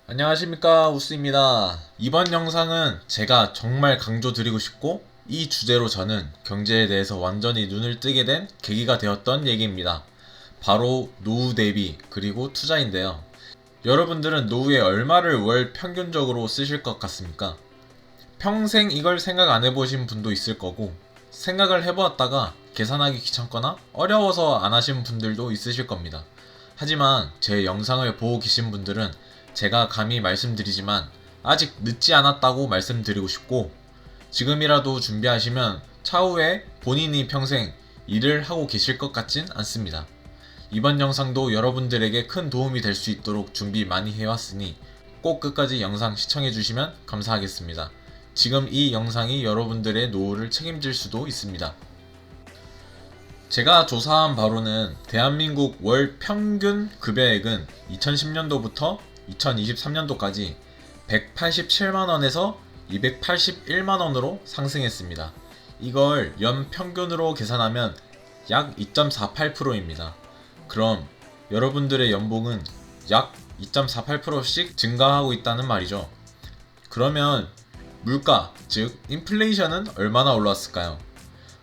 안녕하십니까, 우스입니다. 이번 영상은 제가 정말 강조드리고 싶고 이 주제로 저는 경제에 대해서 완전히 눈을 뜨게 된 계기가 되었던 얘기입니다. 바로 노후 대비 그리고 투자인데요. 여러분들은 노후에 얼마를 월 평균적으로 쓰실 것 같습니까? 평생 이걸 생각 안 해보신 분도 있을 거고, 생각을 해보았다가 계산하기 귀찮거나 어려워서 안 하신 분들도 있으실 겁니다. 하지만 제 영상을 보고 계신 분들은 제가 감히 말씀드리지만 아직 늦지 않았다고 말씀드리고 싶고, 지금이라도 준비하시면 차후에 본인이 평생 일을 하고 계실 것 같진 않습니다. 이번 영상도 여러분들에게 큰 도움이 될 수 있도록 준비 많이 해왔으니 꼭 끝까지 영상 시청해주시면 감사하겠습니다. 지금 이 영상이 여러분들의 노후를 책임질 수도 있습니다. 제가 조사한 바로는 대한민국 월 평균 급여액은 2010년도부터 2023년도까지 187만원에서 281만원으로 상승했습니다. 이걸 연 평균으로 계산하면 약 2.48%입니다. 그럼 여러분들의 연봉은 약 2.48%씩 증가하고 있다는 말이죠. 그러면 물가, 즉 인플레이션은 얼마나 올랐을까요?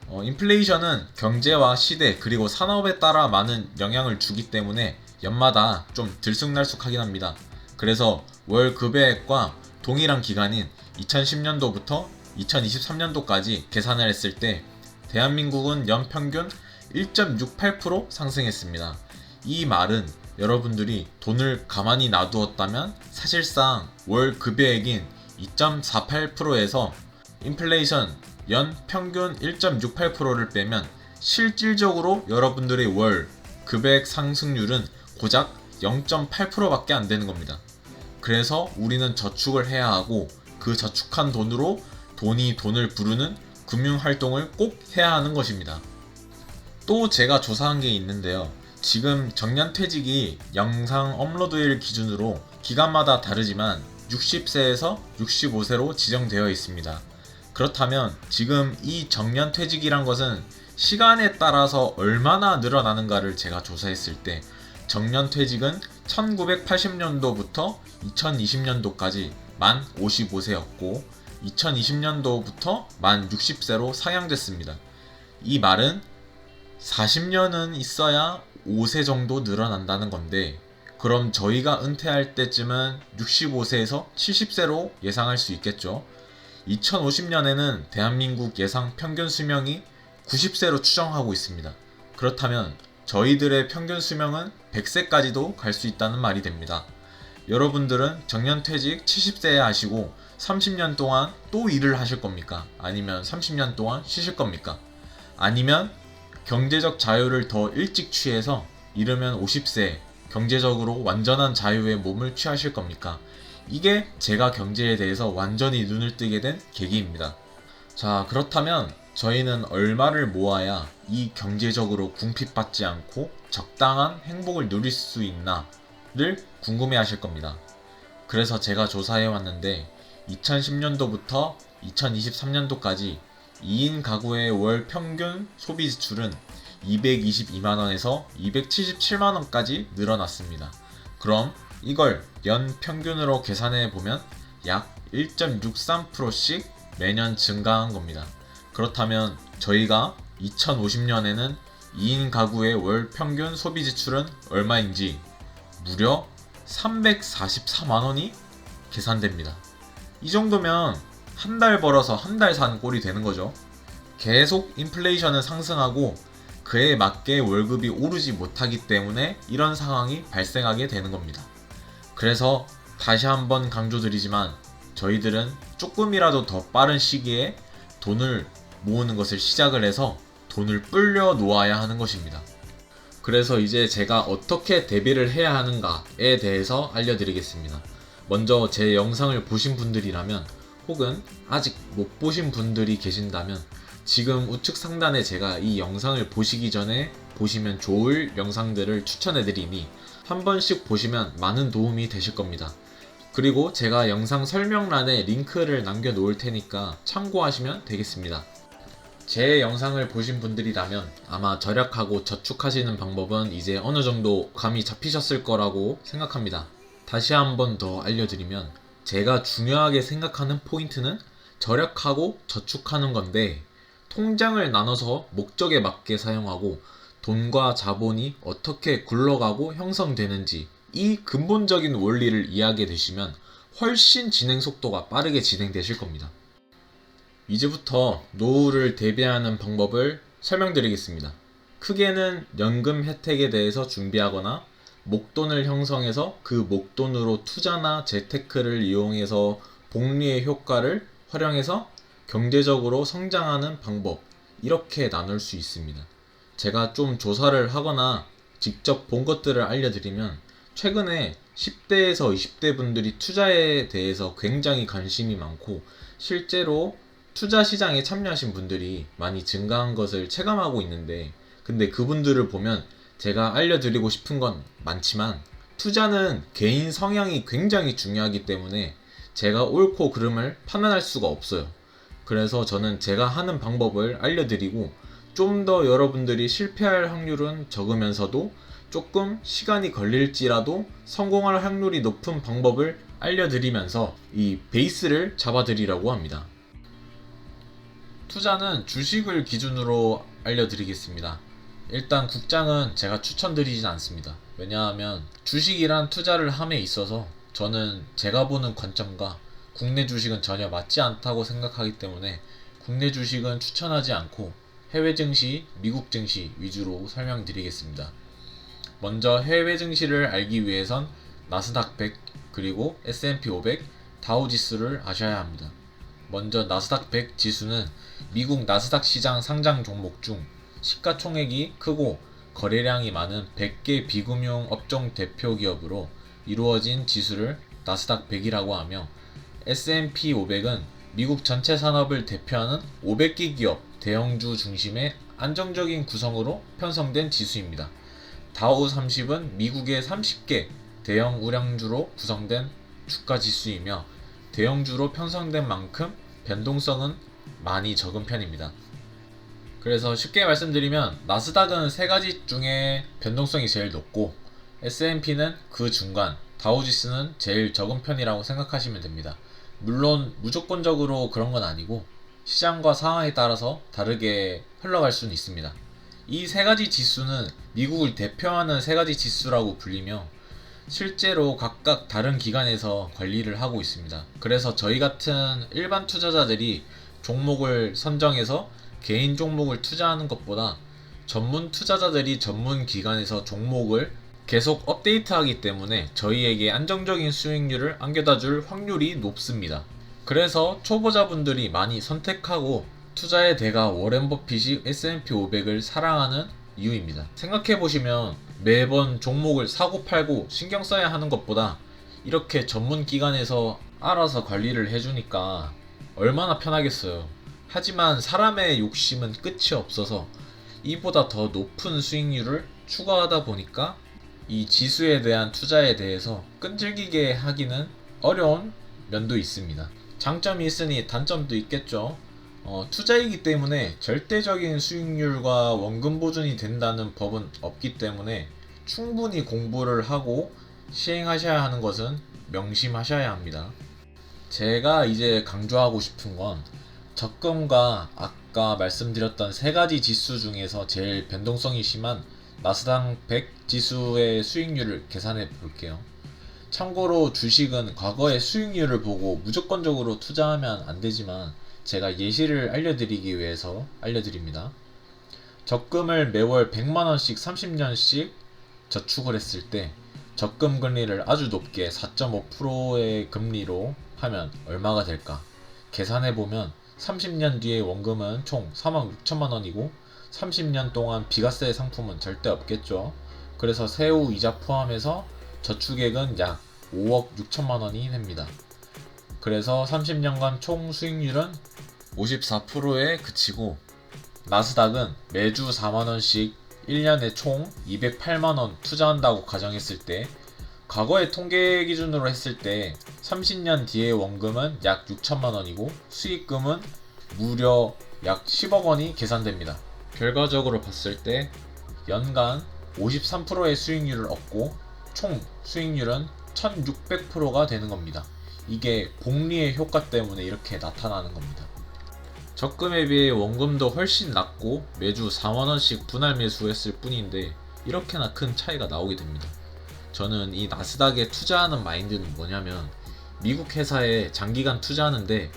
인플레이션은 경제와 시대 그리고 산업에 따라 많은 영향을 주기 때문에 연마다 좀 들쑥날쑥하긴 합니다. 그래서 월 급여액과 동일한 기간인 2010년도부터 2023년도까지 계산을 했을 때 대한민국은 연평균 1.68% 상승했습니다. 이 말은 여러분들이 돈을 가만히 놔두었다면 사실상 월 급여액인 2.48%에서 인플레이션 연 평균 1.68%를 빼면 실질적으로 여러분들의 월 급여액 상승률은 고작 0.8%밖에 안 되는 겁니다. 그래서 우리는 저축을 해야 하고 그 저축한 돈으로 돈이 돈을 부르는 금융활동을 꼭 해야 하는 것입니다. 또 제가 조사한 게 있는데요. 지금 정년퇴직이 영상 업로드일 기준으로 기간마다 다르지만 60세에서 65세로 지정되어 있습니다. 그렇다면 지금 이 정년퇴직이란 것은 시간에 따라서 얼마나 늘어나는가를 제가 조사했을 때 정년퇴직은 1980년도부터 2020년도까지 만 55세였고 2020년도부터 만 60세로 상향됐습니다. 이 말은 40년은 있어야 5세 정도 늘어난다는 건데, 그럼 저희가 은퇴할 때쯤은 65세에서 70세로 예상할 수 있겠죠. 2050년에는 대한민국 예상 평균 수명이 90세로 추정하고 있습니다. 그렇다면 저희들의 평균 수명은 100세까지도 갈 수 있다는 말이 됩니다. 여러분들은 정년퇴직 70세에 하시고 30년 동안 또 일을 하실 겁니까? 아니면 30년 동안 쉬실 겁니까? 아니면 경제적 자유를 더 일찍 취해서 이르면 50세 경제적으로 완전한 자유의 몸을 취하실 겁니까? 이게 제가 경제에 대해서 완전히 눈을 뜨게 된 계기입니다. 자, 그렇다면 저희는 얼마를 모아야 이 경제적으로 궁핍받지 않고 적당한 행복을 누릴 수 있나를 궁금해 하실 겁니다. 그래서 제가 조사해 왔는데 2010년도부터 2023년도까지 2인 가구의 월 평균 소비 지출은 222만원에서 277만원까지 늘어났습니다. 그럼 이걸 연 평균으로 계산해 보면 약 1.63%씩 매년 증가한 겁니다. 그렇다면 저희가 2050년에는 2인 가구의 월 평균 소비 지출은 얼마인지 무려 344만원이 계산됩니다. 이 정도면 한 달 벌어서 한 달 산 꼴이 되는 거죠. 계속 인플레이션은 상승하고 그에 맞게 월급이 오르지 못하기 때문에 이런 상황이 발생하게 되는 겁니다. 그래서 다시 한번 강조드리지만 저희들은 조금이라도 더 빠른 시기에 돈을 모으는 것을 시작을 해서 돈을 불려 놓아야 하는 것입니다. 그래서 이제 제가 어떻게 대비를 해야 하는가에 대해서 알려드리겠습니다. 먼저 제 영상을 보신 분들이라면 혹은 아직 못 보신 분들이 계신다면 지금 우측 상단에 제가 이 영상을 보시기 전에 보시면 좋을 영상들을 추천해드리니 한 번씩 보시면 많은 도움이 되실 겁니다. 그리고 제가 영상 설명란에 링크를 남겨 놓을 테니까 참고하시면 되겠습니다. 제 영상을 보신 분들이라면 아마 절약하고 저축하시는 방법은 이제 어느 정도 감이 잡히셨을 거라고 생각합니다. 다시 한 번 더 알려드리면 제가 중요하게 생각하는 포인트는 절약하고 저축하는 건데 통장을 나눠서 목적에 맞게 사용하고 돈과 자본이 어떻게 굴러가고 형성되는지 이 근본적인 원리를 이해하게 되시면 훨씬 진행 속도가 빠르게 진행되실 겁니다. 이제부터 노후를 대비하는 방법을 설명드리겠습니다. 크게는 연금 혜택에 대해서 준비하거나 목돈을 형성해서 그 목돈으로 투자나 재테크를 이용해서 복리의 효과를 활용해서 경제적으로 성장하는 방법, 이렇게 나눌 수 있습니다. 제가 좀 조사를 하거나 직접 본 것들을 알려드리면 최근에 10대에서 20대 분들이 투자에 대해서 굉장히 관심이 많고 실제로 투자 시장에 참여하신 분들이 많이 증가한 것을 체감하고 있는데, 근데 그분들을 보면 제가 알려드리고 싶은 건 많지만 투자는 개인 성향이 굉장히 중요하기 때문에 제가 옳고 그름을 판단할 수가 없어요. 그래서 저는 제가 하는 방법을 알려드리고 좀 더 여러분들이 실패할 확률은 적으면서도 조금 시간이 걸릴지라도 성공할 확률이 높은 방법을 알려드리면서 이 베이스를 잡아드리려고 합니다. 투자는 주식을 기준으로 알려드리겠습니다. 일단 국장은 제가 추천드리진 않습니다. 왜냐하면 주식이란 투자를 함에 있어서 저는 제가 보는 관점과 국내 주식은 전혀 맞지 않다고 생각하기 때문에 국내 주식은 추천하지 않고 해외 증시, 미국 증시 위주로 설명드리겠습니다. 먼저 해외 증시를 알기 위해선 나스닥 100 그리고 S&P 500, 다우 지수를 아셔야 합니다. 먼저 나스닥 100 지수는 미국 나스닥 시장 상장 종목 중 시가총액이 크고 거래량이 많은 100개 비금융 업종 대표 기업으로 이루어진 지수를 나스닥 100이라고 하며, S&P 500은 미국 전체 산업을 대표하는 500개 기업 대형주 중심의 안정적인 구성으로 편성된 지수입니다. 다우 30은 미국의 30개 대형 우량주로 구성된 주가 지수이며 대형주로 편성된 만큼 변동성은 많이 적은 편입니다. 그래서 쉽게 말씀드리면 나스닥은 세 가지 중에 변동성이 제일 높고 S&P는 그 중간, 다우지수는 제일 적은 편이라고 생각하시면 됩니다. 물론 무조건적으로 그런 건 아니고 시장과 상황에 따라서 다르게 흘러갈 수는 있습니다. 이 세 가지 지수는 미국을 대표하는 세 가지 지수라고 불리며 실제로 각각 다른 기관에서 관리를 하고 있습니다. 그래서 저희 같은 일반 투자자들이 종목을 선정해서 개인 종목을 투자하는 것보다 전문 투자자들이 전문 기관에서 종목을 계속 업데이트하기 때문에 저희에게 안정적인 수익률을 안겨다 줄 확률이 높습니다. 그래서 초보자분들이 많이 선택하고 투자의 대가 워렌 버핏이 S&P 500을 사랑하는 이유입니다. 생각해보시면 매번 종목을 사고 팔고 신경 써야 하는 것보다 이렇게 전문 기관에서 알아서 관리를 해주니까 얼마나 편하겠어요. 하지만 사람의 욕심은 끝이 없어서 이보다 더 높은 수익률을 추구하다 보니까 이 지수에 대한 투자에 대해서 끈질기게 하기는 어려운 면도 있습니다. 장점이 있으니 단점도 있겠죠. 투자이기 때문에 절대적인 수익률과 원금 보존이 된다는 법은 없기 때문에 충분히 공부를 하고 시행하셔야 하는 것은 명심하셔야 합니다. 제가 이제 강조하고 싶은 건 적금과 아까 말씀드렸던 세 가지 지수 중에서 제일 변동성이 심한 나스닥 100 지수의 수익률을 계산해 볼게요. 참고로 주식은 과거의 수익률을 보고 무조건적으로 투자하면 안 되지만 제가 예시를 알려드리기 위해서 알려드립니다. 적금을 매월 100만원씩 30년씩 저축을 했을 때 적금 금리를 아주 높게 4.5%의 금리로 하면 얼마가 될까? 계산해보면 30년 뒤의 원금은 총 46,000만원이고 30년 동안 비과세 상품은 절대 없겠죠. 그래서 세후 이자 포함해서 저축액은 약 5억 6천만원이 됩니다. 그래서 30년간 총 수익률은 54%에 그치고 나스닥은 매주 4만원씩 1년에 총 208만원 투자한다고 가정했을 때 과거의 통계 기준으로 했을 때 30년 뒤의 원금은 약 6천만원이고 수익금은 무려 약 10억 원이 계산됩니다. 결과적으로 봤을 때 연간 53%의 수익률을 얻고 총 수익률은 1600%가 되는 겁니다. 이게 복리의 효과 때문에 이렇게 나타나는 겁니다. 적금에 비해 원금도 훨씬 낮고 매주 4만원씩 분할 매수했을 뿐인데 이렇게나 큰 차이가 나오게 됩니다. 저는 이 나스닥에 투자하는 마인드는 뭐냐면, 미국 회사에 장기간 투자하는데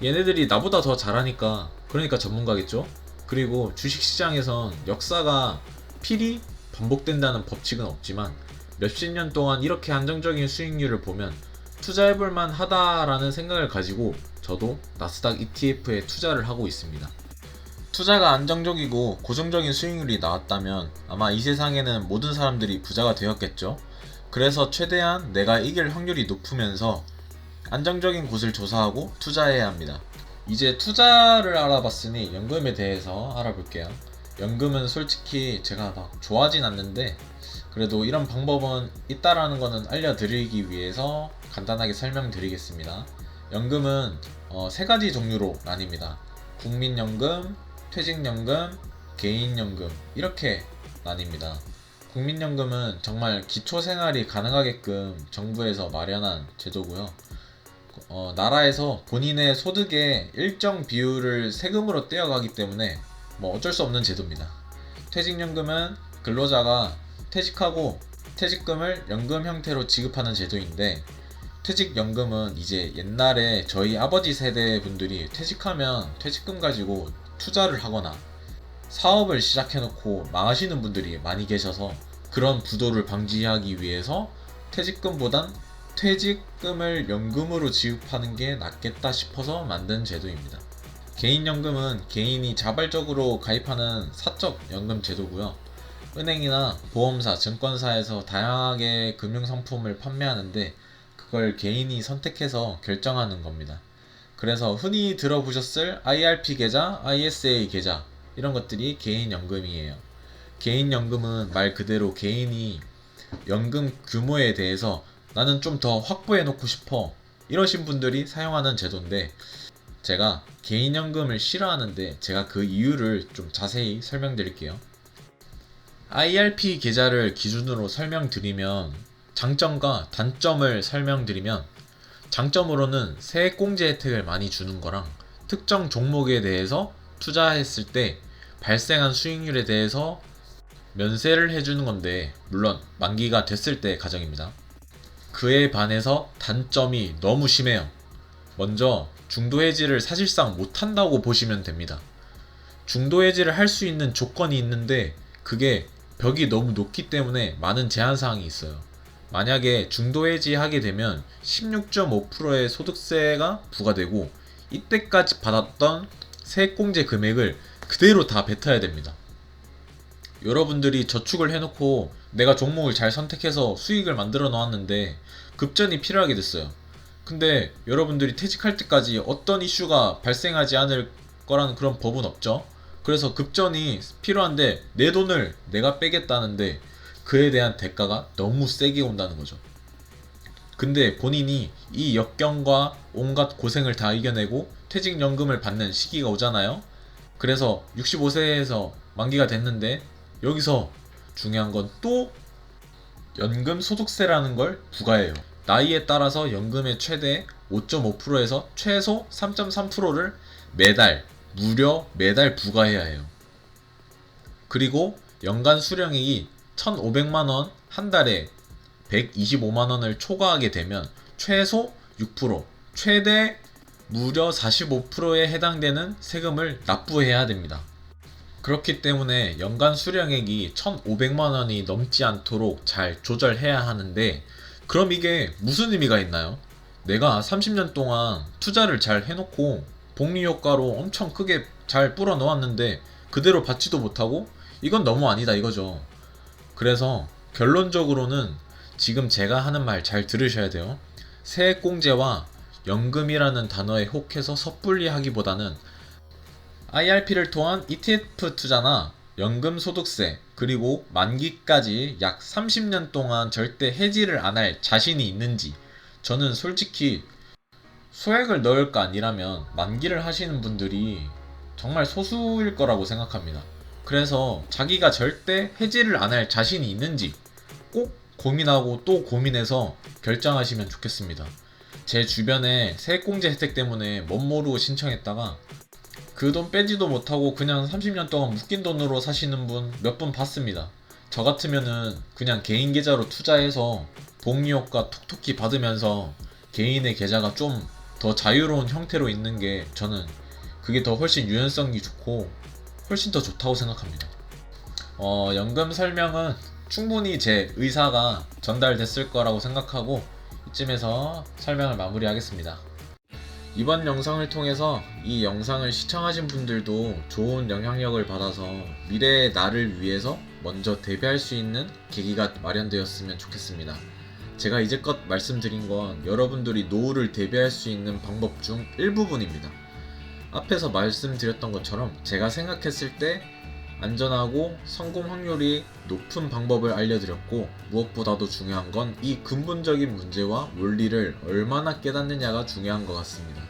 얘네들이 나보다 더 잘하니까, 그러니까 전문가겠죠? 그리고 주식시장에선 역사가 필히 반복된다는 법칙은 없지만 몇십 년 동안 이렇게 안정적인 수익률을 보면 투자해볼만 하다라는 생각을 가지고 저도 나스닥 ETF에 투자를 하고 있습니다. 투자가 안정적이고 고정적인 수익률이 나왔다면 아마 이 세상에는 모든 사람들이 부자가 되었겠죠. 그래서 최대한 내가 이길 확률이 높으면서 안정적인 곳을 조사하고 투자해야 합니다. 이제 투자를 알아봤으니 연금에 대해서 알아볼게요. 연금은 솔직히 제가 막 좋아하진 않는데 그래도 이런 방법은 있다라는 거는 알려드리기 위해서 간단하게 설명드리겠습니다. 연금은 세 가지 종류로 나뉩니다. 국민연금, 퇴직연금, 개인연금 이렇게 나뉩니다. 국민연금은 정말 기초생활이 가능하게끔 정부에서 마련한 제도고요. 나라에서 본인의 소득의 일정 비율을 세금으로 떼어가기 때문에 어쩔 수 없는 제도입니다. 퇴직연금은 근로자가 퇴직하고 퇴직금을 연금 형태로 지급하는 제도인데, 퇴직연금은 이제 옛날에 저희 아버지 세대 분들이 퇴직하면 퇴직금 가지고 투자를 하거나 사업을 시작해놓고 망하시는 분들이 많이 계셔서 그런 부도를 방지하기 위해서 퇴직금보단 퇴직금을 연금으로 지급하는 게 낫겠다 싶어서 만든 제도입니다. 개인연금은 개인이 자발적으로 가입하는 사적 연금 제도고요. 은행이나 보험사, 증권사에서 다양하게 금융상품을 판매하는데 그걸 개인이 선택해서 결정하는 겁니다. 그래서 흔히 들어보셨을 IRP 계좌, ISA 계좌 이런 것들이 개인연금이에요. 개인연금은 말 그대로 개인이 연금 규모에 대해서 나는 좀 더 확보해 놓고 싶어 이러신 분들이 사용하는 제도인데, 제가 개인연금을 싫어하는데 제가 그 이유를 좀 자세히 설명드릴게요. IRP 계좌를 기준으로 설명드리면, 장점과 단점을 설명드리면, 장점으로는 세액공제 혜택을 많이 주는 거랑 특정 종목에 대해서 투자했을 때 발생한 수익률에 대해서 면세를 해주는 건데, 물론 만기가 됐을 때 가정입니다. 그에 반해서 단점이 너무 심해요. 먼저 중도 해지를 사실상 못한다고 보시면 됩니다. 중도 해지를 할 수 있는 조건이 있는데 그게 벽이 너무 높기 때문에 많은 제한사항이 있어요. 만약에 중도 해지하게 되면 16.5%의 소득세가 부과되고 이때까지 받았던 세액공제 금액을 그대로 다 뱉어야 됩니다. 여러분들이 저축을 해놓고 내가 종목을 잘 선택해서 수익을 만들어 놓았는데 급전이 필요하게 됐어요. 근데 여러분들이 퇴직할 때까지 어떤 이슈가 발생하지 않을 거라는 그런 법은 없죠. 그래서 급전이 필요한데 내 돈을 내가 빼겠다는데 그에 대한 대가가 너무 세게 온다는 거죠. 근데 본인이 이 역경과 온갖 고생을 다 이겨내고 퇴직연금을 받는 시기가 오잖아요. 그래서 65세에서 만기가 됐는데 여기서 중요한 건 또 연금 소득세라는 걸 부과해요. 나이에 따라서 연금의 최대 5.5%에서 최소 3.3%를 매달 무려 매달 부과해야 해요. 그리고 연간 수령액이 1,500만원, 한 달에 125만원을 초과하게 되면 최소 6%, 최대 무려 45%에 해당되는 세금을 납부해야 됩니다. 그렇기 때문에 연간 수령액이 1,500만원이 넘지 않도록 잘 조절해야 하는데, 그럼 이게 무슨 의미가 있나요? 내가 30년 동안 투자를 잘 해놓고 복리 효과로 엄청 크게 잘 불어 넣었는데 그대로 받지도 못하고, 이건 너무 아니다 이거죠. 그래서 결론적으로는 지금 제가 하는 말 잘 들으셔야 돼요. 세액공제와 연금이라는 단어에 혹해서 섣불리 하기보다는 IRP를 통한 ETF 투자나 연금 소득세, 그리고 만기까지 약 30년 동안 절대 해지를 안 할 자신이 있는지, 저는 솔직히 소액을 넣을 거 아니라면 만기를 하시는 분들이 정말 소수일 거라고 생각합니다. 그래서 자기가 절대 해지를 안 할 자신이 있는지 꼭 고민하고 또 고민해서 결정하시면 좋겠습니다. 제 주변에 세액공제 혜택 때문에 멋모르고 신청했다가 그 돈 빼지도 못하고 그냥 30년 동안 묶인 돈으로 사시는 분 몇 분 봤습니다. 저 같으면은 그냥 개인 계좌로 투자해서 복리 효과 톡톡히 받으면서 개인의 계좌가 좀 더 자유로운 형태로 있는 게 저는 그게 더 훨씬 유연성이 좋고 훨씬 더 좋다고 생각합니다. 연금 설명은 충분히 제 의사가 전달됐을 거라고 생각하고 이쯤에서 설명을 마무리하겠습니다. 이번 영상을 통해서 이 영상을 시청하신 분들도 좋은 영향력을 받아서 미래의 나를 위해서 먼저 대비할 수 있는 계기가 마련되었으면 좋겠습니다. 제가 이제껏 말씀드린 건 여러분들이 노후를 대비할 수 있는 방법 중 일부분입니다. 앞에서 말씀드렸던 것처럼 제가 생각했을 때 안전하고 성공 확률이 높은 방법을 알려드렸고, 무엇보다도 중요한 건 이 근본적인 문제와 원리를 얼마나 깨닫느냐가 중요한 것 같습니다.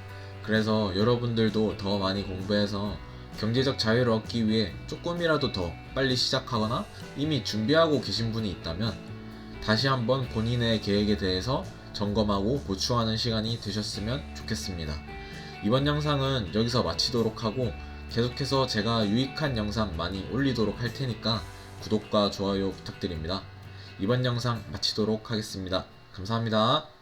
그래서 여러분들도 더 많이 공부해서 경제적 자유를 얻기 위해 조금이라도 더 빨리 시작하거나 이미 준비하고 계신 분이 있다면 다시 한번 본인의 계획에 대해서 점검하고 보충하는 시간이 되셨으면 좋겠습니다. 이번 영상은 여기서 마치도록 하고 계속해서 제가 유익한 영상 많이 올리도록 할 테니까 구독과 좋아요 부탁드립니다. 이번 영상 마치도록 하겠습니다. 감사합니다.